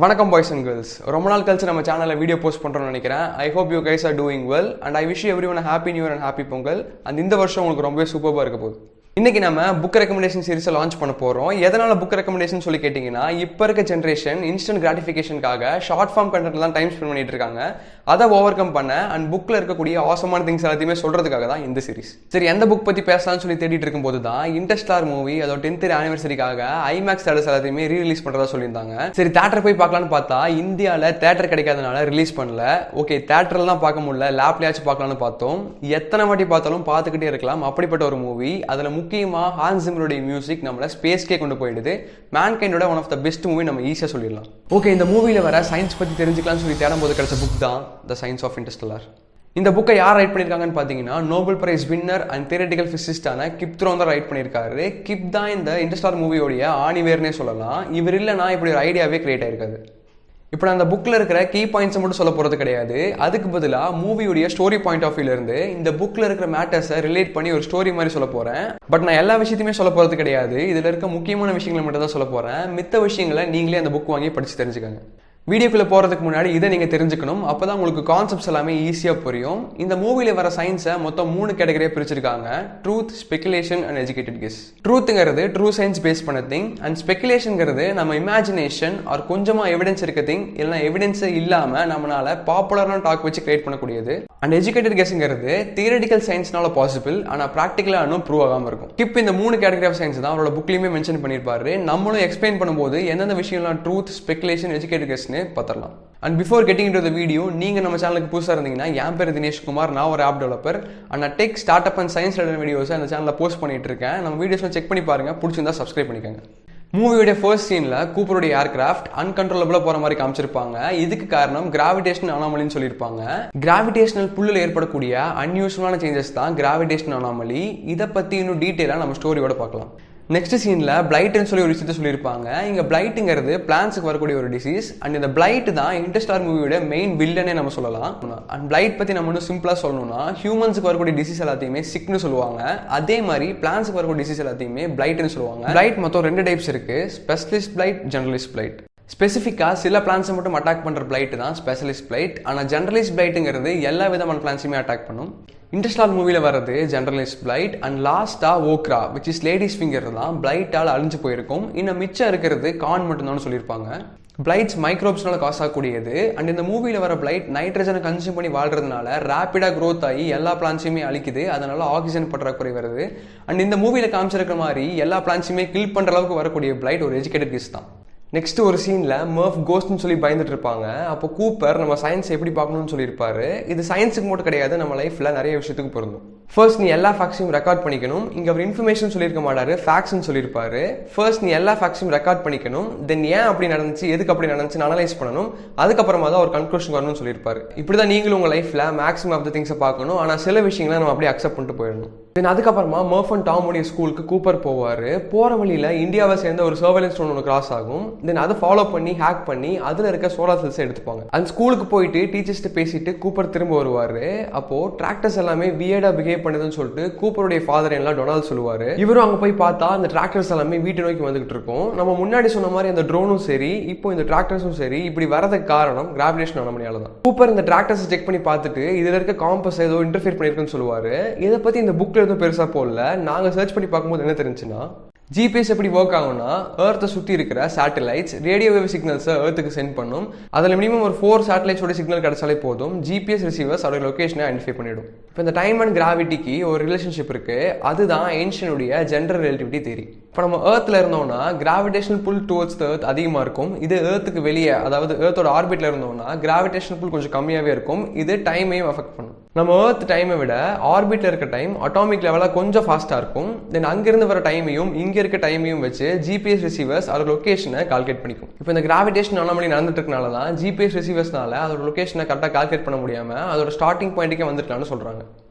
வணக்கம் boys and girls. ரொம்ப நாள் கழிச்சு நம்ம சேனலில் வீடியோ போஸ்ட் பண்ணுறோம்னு நினைக்கிறேன். I hope you guys are doing well and I wish every one happy new year and happy Pongal. And இந்த வருஷம் உங்களுக்கு ரொம்பவே சூப்பராக இருக்க போகுது. இன்னைக்கு நம்ம புக் ரெக்கமெண்டேஷன் சீரிஸை லான்ச் பண்ண போகிறோம். எதனால் புக் ரெக்கமெண்டேஷன் சொல்லி கேட்டிங்கன்னா, இப்போ இருக்க ஜென்ரேஷன் இன்ஸ்டன்ட் கிராட்டிஃபிகேஷனுக்காக ஷார்ட் ஃபார்ம் கண்டென்ட்லாம் டைம் ஸ்பெண்ட் பண்ணிட்டு இருக்காங்க. அதை ஓவர் கம் பண்ண அண்ட் புக்கில் இருக்கக்கூடிய ஆசமான திங்ஸ் எல்லாத்தையுமே சொல்கிறதுக்காக தான் இந்த சீரிஸ். சரி, எந்த புக் பற்றி பேசலாம்னு சொல்லி தேடிட்டு இருக்கும்போது தான் இன்டர்ஸ்டார் மூவி அதோட 10th ஆனிவர்சரிக்காக ஐமேக்ஸ் தேட்டர்ஸ் எல்லாத்தையுமே ரீரிலீஸ் பண்ணுறதா சொல்லியிருந்தாங்க. சரி, தேட்டர் போய் பார்க்கலான்னு பார்த்தா இந்தியாவில் தேட்டர் கிடைக்காதனால ரிலீஸ் பண்ணல. ஓகே, தேட்டர்லாம் பார்க்க முடியல, லேப்லயாச்சும் பார்க்கலான்னு பார்த்தோம். எத்தனை வாட்டி பார்த்தாலும் பார்த்துக்கிட்டே இருக்கலாம். அப்படிப்பட்ட ஒரு மூவி. அதில் முக்கியமாக ஹான்ஸ் ஜிம்மருடைய மியூசிக் நம்மளை ஸ்பேஸ்க்கே கொண்டு போயிடுது. மேன்கைண்டோட one of the best movie நம்ம ஈஸியாக சொல்லிடலாம். ஓகே, இந்த மூவியில் வர சயின்ஸ் பற்றி தெரிஞ்சுக்கலாம்னு சொல்லி தேடும் போது கிடைச்ச புக் தான் த சயின்ஸ் ஆஃப் இன்டர்ஸ்டெல்லார். இந்த புக்கை யார் ரைட் பண்ணியிருக்காங்கன்னு பார்த்தீங்கன்னா, Nobel prize winner and theoretical பிசிசிஸ்டான கிப் த்ரோன் தான் ரைட் பண்ணியிருக்காரு. கிப் தான் இந்த இன்டர்ஸ்டார் மூவியோடைய ஆணிவேர்னே சொல்லலாம். இவர் இல்லைனா இப்படி ஒரு ஐடியாவே கிரியேட் ஆயிருக்காது. இப்போ நான் அந்த புக்கில் இருக்கிற கீ பாயிண்ட்ஸை மட்டும் சொல்ல போகிறது கிடையாது. அதுக்கு பதிலாக மூவியுடைய ஸ்டோரி பாயிண்ட் ஆஃப் வியூலேருந்து இந்த புக்கில் இருக்கிற மேட்டர்ஸை ரிலேட் பண்ணி ஒரு ஸ்டோரி மாதிரி சொல்ல போகிறேன். பட் நான் எல்லா விஷயத்தையுமே சொல்ல போகிறது கிடையாது. இதில் இருக்க முக்கியமான விஷயங்களை மட்டும் தான் சொல்ல போகிறேன். மித்த விஷயங்களை நீங்களே அந்த புக் வாங்கி படித்து தெரிஞ்சுக்கோங்க. வீடியோக்குள்ளே போகிறதுக்கு முன்னாடி இதை நீங்கள் தெரிஞ்சுக்கணும். அப்போ தான் உங்களுக்கு கான்செப்ட்ஸ் எல்லாமே ஈஸியாக புரியும். இந்த மூவியில் வர சயின்ஸை மொத்தம் 3 கேட்டகரியாக பிரிச்சிருக்காங்க: truth, speculation and educated guess. ட்ரூத்துங்கிறது ட்ரூ சயின்ஸ் பேஸ் பண்ண திங். அண்ட் ஸ்பெகுலேஷன்ங்கிறது நம்ம இமேஜினேஷன் ஆர் கொஞ்சமாக எவிடன்ஸ் இருக்க திங், இல்லைனா எவிடன்ஸே இல்லாமல் நம்மளால பாப்புலரான டாக் வச்சு கிரியேட் பண்ணக்கூடியது. அண்ட் எஜுகேட்டட் கெஸ்ங்கிறது தியரட்டிக்கல் சயின்ஸ்னால பாசிபிள், ஆனால் ப்ராக்டிக்கலாக இன்னும் ப்ரூவ் ஆகாமல் இருக்கும். கிப் இந்த 3 கேட்டகரி ஆஃப் சயின்ஸ் தான் அவரோட புக்லையுமே மென்ஷன் பண்ணியிருப்பாரு. நம்மளும் எக்ஸ்பிளைன் பண்ணும்போது எந்தெந்த விஷயம்லாம் ட்ரூத், ஸ்பெகுலேஷன், எஜுகேட்டட் கெஸ் பார்த்துடலாம். And before getting to the video, நீங்கள் நம்ம சேனலுக்கு புதுசாக இருந்தீங்கன்னா, என் பேர் தினேஷ் குமார், நான் ஒரு app developer. And tech, start up and science related videos அந்த சேனலில் போஸ்ட் பண்ணிட்டு இருக்கேன். நம்ம வீடியோஸ்லாம் செக் பண்ணி பாருங்க, பிடிச்சிருந்தா சப்ஸ்கிரைப் பண்ணிக்கோங்க. மூவியோட ஃபர்ஸ்ட் சீனில் கூப்பருடைய ஏர்கிராஃப்ட் அன்கண்ட்ரோலபிளாக போகிற மாதிரி காமிச்சிருப்பாங்க. இதுக்கு காரணம் கிராவிடேஷனல் அனாமலின்னு சொல்லியிருப்பாங்க. கிராவிடேஷனல் புல்லில் ஏற்படக்கூடிய அன்யூஸ்வலான சேஞ்சஸ் தான் கிராவிடேஷனல் அனாமலி. இதை பற்றி இன்னும் டீட்டெயிலாக நம்ம ஸ்டோரியோட பார்க்கலாம். நெக்ஸ்ட் சீனில் பிளைட்னு சொல்லி ஒரு விஷயத்த சொல்லியிருப்பாங்க. இங்கே பிளைட்டுங்கிறது பிளான்ஸுக்கு வரக்கூடிய ஒரு டிசீஸ். அண்ட் இந்த பிளைட் தான் இன்டர்ஸ்டார் மூவியோட மெயின் வில்லனே நம்ம சொல்லலாம். அண்ட் பிளைட் பற்றி நம்ம இன்னும் சிம்பிளாக சொல்லணும்னா, ஹியூமன்ஸுக்கு வரக்கூடிய டிசீஸ் எல்லாத்தையுமே சிக்னு சொல்லுவாங்க. அதே மாதிரி பிளான்ஸுக்கு வரக்கூடிய டிசீஸ் எல்லாத்தையுமே பிளைட்னு சொல்லுவாங்க. பிளைட் மொத்தம் 2 டைப்ஸ் இருக்கு: ஸ்பெஷலிஸ்ட் பிளைட், ஜெனரலிஸ்ட் பிளைட். ஸ்பெசிஃபிக்காக சில பிளான்ஸை மட்டும் அட்டாக் பண்ணுற பிளைட் தான் ஸ்பெஷலிஸ்ட் பிளைட். ஆனால் ஜெனரலிஸ்ட் பிளைட்டுங்கிறது எல்லா விதமான பிளான்ஸையுமே அட்டாக் பண்ணும். இன்டர்ஸ்டார் மூவியில் வர்றது ஜெனரலிஸ்ட் பிளைட். அண்ட் லாஸ்ட்டாக okra which is ladies finger தான் பிளைட்டால் அழிஞ்சு போயிருக்கும். இன்னும் மிச்சம் இருக்கிறது கான் மட்டும்தான் சொல்லியிருப்பாங்க. பிளைட்ஸ் மைக்ரோப்ஸ்னால காஸ் ஆகக்கூடியது. அண்ட் இந்த மூவியில் வர பிளைட் நைட்ரஜனை கன்சியூம் பண்ணி வாழ்றதுனால ரேப்பிடாக க்ரோத் ஆகி எல்லா பிளான்ஸையுமே அழிக்குது. அதனால ஆக்சிஜன் பற்றாக்குறை வருது. அண்ட் இந்த மூவியில் காமிச்சிருக்கிற மாதிரி எல்லா பிளான்ஸையுமே கில் பண்ணுற அளவுக்கு வரக்கூடிய பிளைட் ஒரு எஜுகேட்டட் கெஸ் தான். நெக்ஸ்ட் ஒரு சீனில் மர்ஃப் கோஸ்ட்னு சொல்லி பயந்துட்டு இருப்பாங்க. அப்போ கூப்பர் நம்ம சயின்ஸ் எப்படி பார்க்கணும்னு சொல்லியிருப்பாரு. இது சயின்ஸுக்கு மட்டும் கிடையாது, நம்ம லைஃப்பில் நிறைய விஷயத்துக்கு பொருந்தும். ஃபர்ஸ்ட் நீ எல்லா ஃபேக்ட்ஸையும் ரெக்கார்ட் பண்ணிக்கணும். இங்கே அவர் இன்ஃபர்மேஷன் சொல்லியிருக்க மாட்டாரு, ஃபேக்ட்ஸ்னு சொல்லியிருப்பாரு. ஃபர்ஸ்ட் நீ எல்லா ஃபேக்ட்ஸையும் ரெக்கார்ட் பண்ணிக்கணும். தென் ஏன் அப்படி நடந்துச்சு, எதுக்கு அப்படி நடந்துச்சுன்னு அனலைஸ் பண்ணணும். அதுக்கப்புறமா தான் ஒரு கன்க்ளூஷன் வரணும்னு சொல்லியிருப்பாரு. இப்படி தான் நீங்களும் உங்கள் லைஃப்பில் மேக்ஸிமம் ஆஃப் த திங்ஸை பார்க்கணும். ஆனால் சில விஷயங்களை நம்ம அப்படியே அக்செப்ட் பண்ணிட்டு போயிடணும். தென் அதுக்கப்புறமா மர்ஃப் அண்ட் டாமுடைய ஸ்கூலுக்கு கூப்பர் போவார். போகிற வழியில் இந்தியாவை சேர்ந்த ஒரு சர்வேலன்ஸ் ஸ்டோன் ஒன்று கிராஸ் ஆகும். தென் அதை ஃபாலோ பண்ணி ஹேக் பண்ணி அதில் இருக்க சோலார் செல்ஸை எடுத்துப்பாங்க. அந்த ஸ்கூலுக்கு போயிட்டு டீச்சர்ஸ்ட்டு பேசிட்டு கூப்பர் திரும்ப வருவார். அப்போது டிராக்டர்ஸ் எல்லாமே வியர்டாக பிஹேவ் பண்ணுதுன்னு சொல்லிட்டு கூப்பருடைய ஃபாதர் எல்லாம் டொனால்ட் சொல்லுவார். இவரும் அங்கே போய் பார்த்தா அந்த டிராக்டர்ஸ் எல்லாமே வீட்டு நோக்கி வந்துகிட்டு இருக்கும். நம்ம முன்னாடி சொன்ன மாதிரி அந்த ட்ரோனும் சரி, இப்போ இந்த டிராக்டர்ஸும் சரி, இப்படி வரதுக்கு காரணம் கிராவிடேஷன் அனாமலியால தான். கூப்பர் இந்த டிராக்டர்ஸ் செக் பண்ணி பார்த்துட்டு இதில் இருக்க காம்பஸ் ஏதோ இன்டர்ஃபியர் பண்ணியிருக்குன்னு சொல்லுவார். இதை பற்றி இந்த புக்கில் எதுவும் பெருசாக போடல. நாங்கள் சர்ச் பண்ணி பார்க்கும்போது என்ன தெரிஞ்சுன்னா, ஜிபிஎஸ் எப்படி ஒர்க் ஆகும்னா, எர்த்தை சுற்றி இருக்கிற சேட்டலைட்ஸ் ரேடியோ வேவ் சிக்னல்ஸை எர்த்துக்கு சென்ட் பண்ணும். அதில் மினிமம் ஒரு 4 சேட்டலைட்ஸோட சிக்னல் கிடைச்சாலே போதும். ஜிபிஎஸ் ரிசீவர்ஸ் அதோட லொக்கேஷனை ஐடென்டிஃபை பண்ணிடும். இப்போ இந்த டைம் அண்ட் கிராவிட்டிக்கு ஒரு ரிலேஷன்ஷிப் இருக்கு. அதுதான் ஏன்ஷியனுடைய ஜெனரல் ரிலேட்டிவிட்டி தியரி. இப்போ நம்ம எர்த்தில் இருந்தோம்னா gravitational pull towards the earth அதிகமாக இருக்கும். இது எர்த்துக்கு வெளியே, அதாவது எர்த்தோட ஆர்பிட்ல இருந்தோம்னா கிராவிடேஷனல் புல் கொஞ்சம் கம்மியாகவே இருக்கும். இது டைமையும் அஃபெக்ட் பண்ணும். நம்ம எர்த் டைமை விட ஆர்பிட்ல இருக்க டைம் அட்டாமிக் லெவலாக கொஞ்சம் ஃபாஸ்ட்டாக இருக்கும். தென் அங்கிருந்து வர டைமையும் இங்கே இருக்க டைமையும் வச்சு ஜிபிஎஸ் ரிசீவர்ஸ் அதோட லொக்கேஷனை கால்குலேட் பண்ணிக்கும். இப்போ இந்த கிராவிடேஷன் அனாமலி நடந்துட்டு இருக்கனால தான் ஜிபிஎஸ் ரிசீவர்ஸ்னால அதோட லொக்கேஷனை கரெக்டாக கால்குலேட் பண்ண முடியாமல் அதோட ஸ்டார்டிங் பாயிண்ட்டுக்கே வந்துருக்கலாம்னு சொல்கிறாங்க.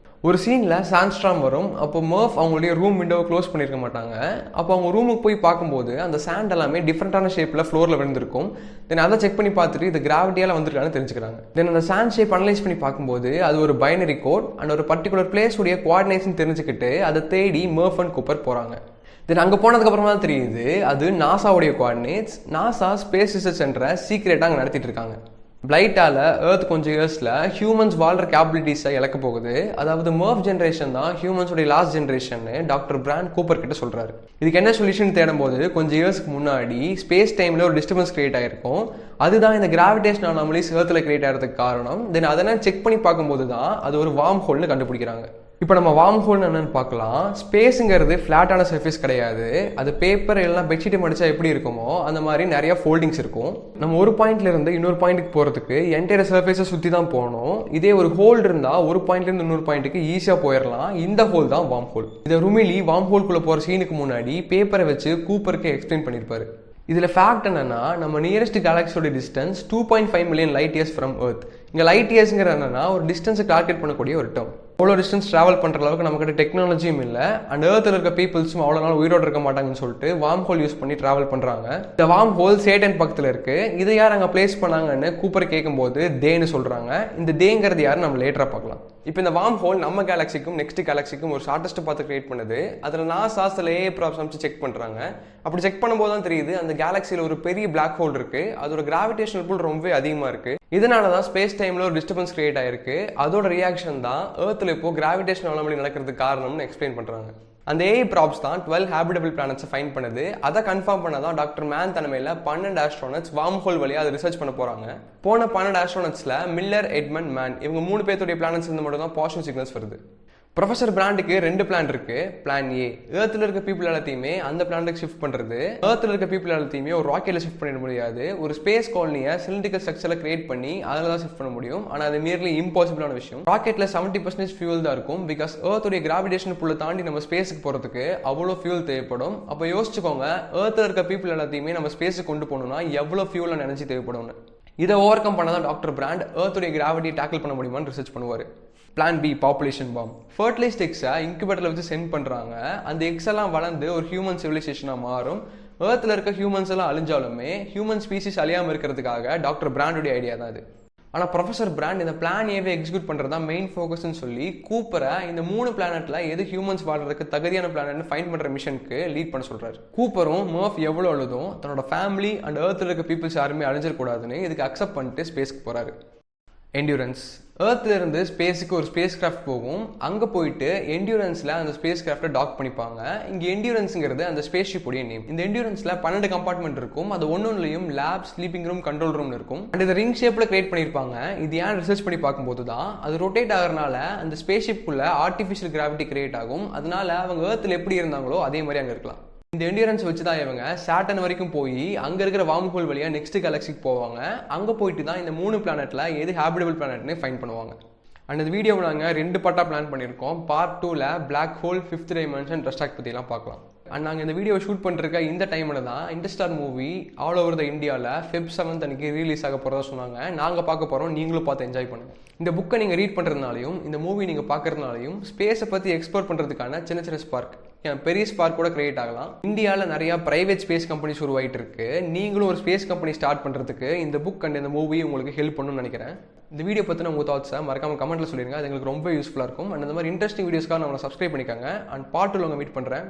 ஒரு சீனில் சாண்ட்ஸ்டார்ம் வரும். அப்போ மர்ஃப் அவங்களுடைய ரூம் விண்டோவை க்ளோஸ் பண்ணியிருக்க மாட்டாங்க. அப்போ அவங்க ரூமுக்கு போய் பார்க்கும்போது அந்த சாண்ட் எல்லாமே டிஃப்ரெண்டான ஷேப்பில் ஃப்ளோரில் விழுந்திருக்கும். தென் அதை செக் பண்ணி பார்த்துட்டு இது கிராவிட்டியால் வந்திருக்கான்னு தெரிஞ்சுக்கிறாங்க. தென் அந்த சாண்ட் ஷேப் அனலைஸ் பண்ணி பார்க்கும்போது அது ஒரு பைனரி கோட் அண்ட் ஒரு பர்டிகுலர் பிளேஸ் உடைய கோஆர்டினேஷன் தெரிஞ்சுக்கிட்டு அதை தேடி மர்ஃப் அண்ட் கூப்பர் போகிறாங்க. தென் அங்கே போனதுக்கப்புறமா தான் தெரியுது அது நாசாவுடைய கோஆர்டினேட்ஸ். நாசா ஸ்பேஸ் ரிசர்ச் சென்டரை சீக்ரெட்டாக அங்கே நடத்திட்டு இருக்காங்க. பிளைட்டால் எர்த் கொஞ்சம் இயர்ஸில் ஹியூமன்ஸ் வாழ்கிற கேபிலிட்டிஸை இழக்க போகுது. அதாவது மர்ஃப் ஜென்ரேஷன் தான் ஹியூமன்ஸோடைய last generation doctor Brand Cooper கிட்ட சொல்கிறாரு. இதுக்கு என்ன சொல்யூஷன் தேடும் போது கொஞ்சம் இயர்ஸ்க்கு முன்னாடி ஸ்பேஸ் டைமில் ஒரு டிஸ்டர்பன்ஸ் கிரியேட் ஆகிருக்கும். அதுதான் இந்த கிராவிடேஷன் அனாமலிஸ் எர்த்தில் கிரியேட் ஆகிறதுக்கு காரணம். தென் அதெல்லாம் செக் பண்ணி பார்க்கும்போது தான் அது ஒரு வார்ம் ஹோல்னு கண்டுபிடிக்கிறாங்க. இப்போ நம்ம வார்ம் ஹோல்னு என்னன்னு பார்க்கலாம். ஸ்பேஸுங்கிறது ஃப்ளாட்டான சர்ஃபேஸ் கிடையாது. அது பேப்பர் எல்லாம் பெட்ஷீட் மடிச்சா எப்படி இருக்குமோ அந்த மாதிரி நிறைய ஃபோல்டிங்ஸ் இருக்கும். நம்ம ஒரு பாயிண்ட்ல இருந்து இன்னொரு பாயிண்ட்டுக்கு போகிறதுக்கு என்டையர் சர்ஃபேஸை சுற்றி தான் போகணும். இதே ஒரு ஹோல் இருந்தால் ஒரு பாயிண்ட்லேருந்து இன்னொரு பாயிண்ட்டுக்கு ஈஸியாக போயிடலாம். இந்த ஹோல் தான் வார்ம் ஹோல். இதை ருமிலி வார்ம் ஹோல்குள்ளே போகிற சீனுக்கு முன்னாடி பேப்பரை வச்சு கூப்பருக்கு எக்ஸ்பிளைன் பண்ணியிருப்பாரு. இதில் ஃபேக்ட் என்னன்னா, நம்ம நியரஸ்ட் கேலக்ஸியோட distance 2.5 million light years from earth. இங்கே லைட் இயர்ஸ்ங்கிற என்னன்னா ஒரு டிஸ்டன்ஸை கால்குலேட் பண்ணக்கூடிய ஒரு டேர்ம். அவ்வளோ டிஸ்டன்ஸ் ட்ராவல் பண்ணுற அளவுக்கு நம்மகிட்ட டெக்னாலஜியும் இல்லை. அண்ட் எர்த்தில் இருக்க பீப்புள்ஸும் அவ்வளோ நாள் உயிரோடு இருக்க மாட்டாங்கன்னு சொல்லிட்டு வார்ம் ஹோல் யூஸ் பண்ணி ட்ராவல் பண்ணுறாங்க. இந்த வார்ம் ஹோல் சேட்டன் பக்கத்தில் இருக்கு. இதை யார் அங்கே பிளேஸ் பண்ணாங்கன்னு கூப்பர் கேட்கும்போது தேன்னு சொல்கிறாங்க. இந்த தேங்கிறது யார் நம்ம லேட்டராக பார்க்கலாம். இப்போ இந்த வார்ம் ஹோல் நம்ம கேலக்சிக்கும் நெக்ஸ்ட் கேலக்சிக்கும் ஒரு ஷார்ட்டஸ்ட் பார்த்து கிரியேட் பண்ணுது. அதில் நாசா சில ஏஐ ப்ராப்ஸ் அமைச்சு செக் பண்ணுறாங்க. அப்படி செக் பண்ணும்போது தான் தெரியுது அந்த கேலக்சியில் ஒரு பெரிய பிளாக் ஹோல் இருக்கு. அதோட கிராவிடேஷனல் புல் ரொம்பவே அதிகமாக இருக்கு. இதனால தான் ஸ்பேஸ் டைமில் ஒரு டிஸ்டர்பன்ஸ் கிரியேட் ஆயிருக்கு. அதோட ரியாக்ஷன் தான் எர்த்தில் இப்போ கிராவிடேஷன் அனாமலி நடக்கிறதுக்கு காரணம்னு எக்ஸ்பிளைன் பண்ணுறாங்க. அந்த ஏஐ ப்ராப்ஸ் தான் 12 ஹேபிட்டபிள் பிளானட்ஸை ஃபைண்ட் பண்ணுது. அதை கன்ஃபார்ம் பண்ண தான் டாக்டர் மேன் தலைமையில் 12 ஆஸ்ட்ரோனட்ஸ் வார்ம் ஹோல் வழியாக அதை ரிசர்ச் பண்ண போகிறாங்க. போன 12 ஆஸ்ட்ரோனட்ஸில் மில்லர், எட்மண்ட், மேன் இவங்க 3 பேர்த்துடைய பிளானட்ஸ் இருந்து மட்டும் தான் பாசிட்டிவ் சிக்னல்ஸ் வருது. ப்ரொஃபஸர் பிராண்டுக்கு 2 பிளான் இருக்கு. பிளான் ஏ, எர்த்தில் இருக்க பீப்புள் எல்லாத்தையுமே அந்த பிளானுக்கு ஷிஃப்ட் பண்ணுறது. எர்த்தில் இருக்க பீப்புள் எல்லாத்தையுமே ஒரு ராக்கெட்டில் ஷிஃப்ட் பண்ணிட முடியாது. ஒரு ஸ்பேஸ் காலனியை சிலிண்ட்ரிக்கல் ஸ்ட்ரக்சரில் கிரியேட் பண்ணி அதில் தான் ஷிஃப்ட் பண்ண முடியும். ஆனால் அது நியர்லி இம்பாசிபிளான விஷயம். ராக்கெட்டில் 70% ஃபியூல் தான் இருக்கும். பிகாஸ் எர்த்துடைய கிராவிடேஷன் புல்லை தாண்டி நம்ம ஸ்பேஸுக்கு போகிறதுக்கு அவ்வளோ ஃபியூல் தேவைப்படும். அப்போ யோசிச்சுக்கோங்க, எர்த்தில் இருக்க பீப்புள் எல்லாத்தையுமே நம்ம ஸ்பேஸுக்கு கொண்டு போகணும்னா எவ்வளோ ஃபியூல் அண்ட் எனர்ஜி தேவைப்படும். இதை ஓவர் கம் பண்ண தான் டாக்டர் பிராண்ட் எர்த்துடைய கிராவிட்டியை டேக்கிள் பண்ண முடியுமான்னு ரிசர்ச் பண்ணுவார். Plan B, population bomb. Fertilised எக்ஸை இன்குபேட்டரில் வச்சு சென்ட் பண்ணுறாங்க. அந்த எக்ஸ் எல்லாம் வளர்ந்து ஒரு ஹியூமன் சிவிலைசேஷனாக மாறும். எர்த்தில் இருக்க ஹியூமன்ஸ் எல்லாம் அழிஞ்சாலுமே ஹியூமன் ஸ்பீசிஸ் அழியாமல் இருக்கிறதுக்காக டாக்டர் பிராண்டுடைய ஐடியா தான் அது. ஆனால் ப்ரொஃபஸர் பிராண்ட் இந்த பிளான் ஏவே எக்ஸிக்யூட் பண்ணுறது தான் மெயின் ஃபோக்கஸ்ன்னு சொல்லி கூப்பரை இந்த 3 பிளானட்டில் எது ஹியூமன்ஸ் வாழ்றதுக்கு தகுதியான பிளானட்னு ஃபைண்ட் பண்ணுற மிஷனுக்கு லீட் பண்ண சொல்கிறாரு. கூப்பரும் மர்ஃப் எவ்வளோ அழுதும் தன்னோட ஃபேமிலி அண்ட் எர்த்தில் இருக்க பீப்புள்ஸ் யாருமே அழிஞ்சிடக்கூடாதுன்னு இதுக்கு அக்செப்ட் பண்ணிட்டு ஸ்பேஸ்க்கு போகிறாரு. என்டியூரன்ஸ். எர்த்ல இருந்து ஸ்பேஸுக்கு ஒரு ஸ்பேஸ் கிராஃப்ட் போகும். அங்கே போயிட்டு என்டியூரன்ஸில் அந்த ஸ்பேஸ் கிராஃப்டை டாக் பண்ணிப்பாங்க. இங்கே என்டியூரன்ஸுங்கிறது அந்த ஸ்பேஸ் ஷிப்புடைய நேம். இந்த என்டியூரன்ஸில் 12 கம்பார்ட்மெண்ட் இருக்கும். அது ஒன்றுலையும் lab, sleeping room, control room இருக்கும். அண்ட் இதை ரிங் ஷேப்பில் கிரியேட் பண்ணியிருப்பாங்க. இது ஏன் ரிசர்ச் பண்ணி பார்க்கும்போது தான் அது ரொட்டேட் ஆகிறனால அந்த ஸ்பேஸ் ஷிப்புக்குள்ள ஆர்டிஃபிஷியல் கிராவிட்டி கிரியேட் ஆகும். அதனால அவங்க எர்த்தில் எப்படி இருந்தாங்களோ அதே மாதிரி அங்கே இருக்கலாம். இந்த என்டியூரன்ஸ் வச்சு தான் இவங்க சாட்டர்ன் வரைக்கும் போய் அங்கே இருக்கிற வார்ம் ஹோல் வழியாக நெக்ஸ்ட் கேலக்சிக்கு போவாங்க. அங்கே போயிட்டு தான் இந்த 3 பிளானட்டில் எது ஹேபிட்டபிள் பிளானட்னு ஃபைண்ட் பண்ணுவாங்க. அண்ட் இந்த வீடியோவை நாங்கள் 2 பார்ட்டாக பிளான் பண்ணியிருக்கோம். பார்ட் 2ல் பிளாக் ஹோல், 5th டைமென்ஷன், டஸ்டாக் பற்றிலாம் பார்க்கலாம். அண்ட் நாங்கள் இந்த வீடியோ ஷூட் பண்ணிருக்க இந்த டைமில் தான் இன்டர்ஸ்டார் மூவி ஆல் ஓவர் த இந்தியாவில் Feb 7th அன்றைக்கி ரிலீஸ் ஆக போகிறதா சொன்னாங்க. நாங்கள் பார்க்க போகிறோம், நீங்களும் பார்த்து என்ஜாய் பண்ணுங்கள். இந்த புக்கை நீங்கள் ரீட் பண்ணுறதுனாலையும் இந்த மூவி நீங்கள் பார்க்குறதுனாலையும் ஸ்பேஸை பற்றி எக்ஸ்ப்ளோர் பண்ணுறதுக்கான சின்ன சின்ன ஸ்பார்க், பெரிய ஸ்பார்க் கூட கிரியேட் ஆகலாம். இந்தியாவில் நிறையா பிரைவேட் ஸ்பேஸ் கம்பெனிஸ் உருவாயிட்டு இருக்கு. நீங்களும் ஒரு ஸ்பேஸ் கம்பெனி ஸ்டார்ட் பண்ணுறதுக்கு இந்த புக் அண்ட் இந்த மூவி உங்களுக்கு ஹெல்ப் பண்ணணும்னு நினைக்கிறேன். இந்த வீடியோ பற்றின உங்கள் தாட்ஸை மறக்காம கமெண்ட்டில் சொல்லிடுங்க. அது எங்களுக்கு ரொம்ப யூஸ்ஃபுல்லாக இருக்கும். அண்ட் இந்த மாதிரி இன்ட்ரெஸ்டிங் வீடியோஸ்க்காக நம்மளை சப்ஸ்கிரைப் பண்ணிக்காங்க. அண்ட் பார்ட் 2ல உங்கள் மீட் பண்ணுறேன்.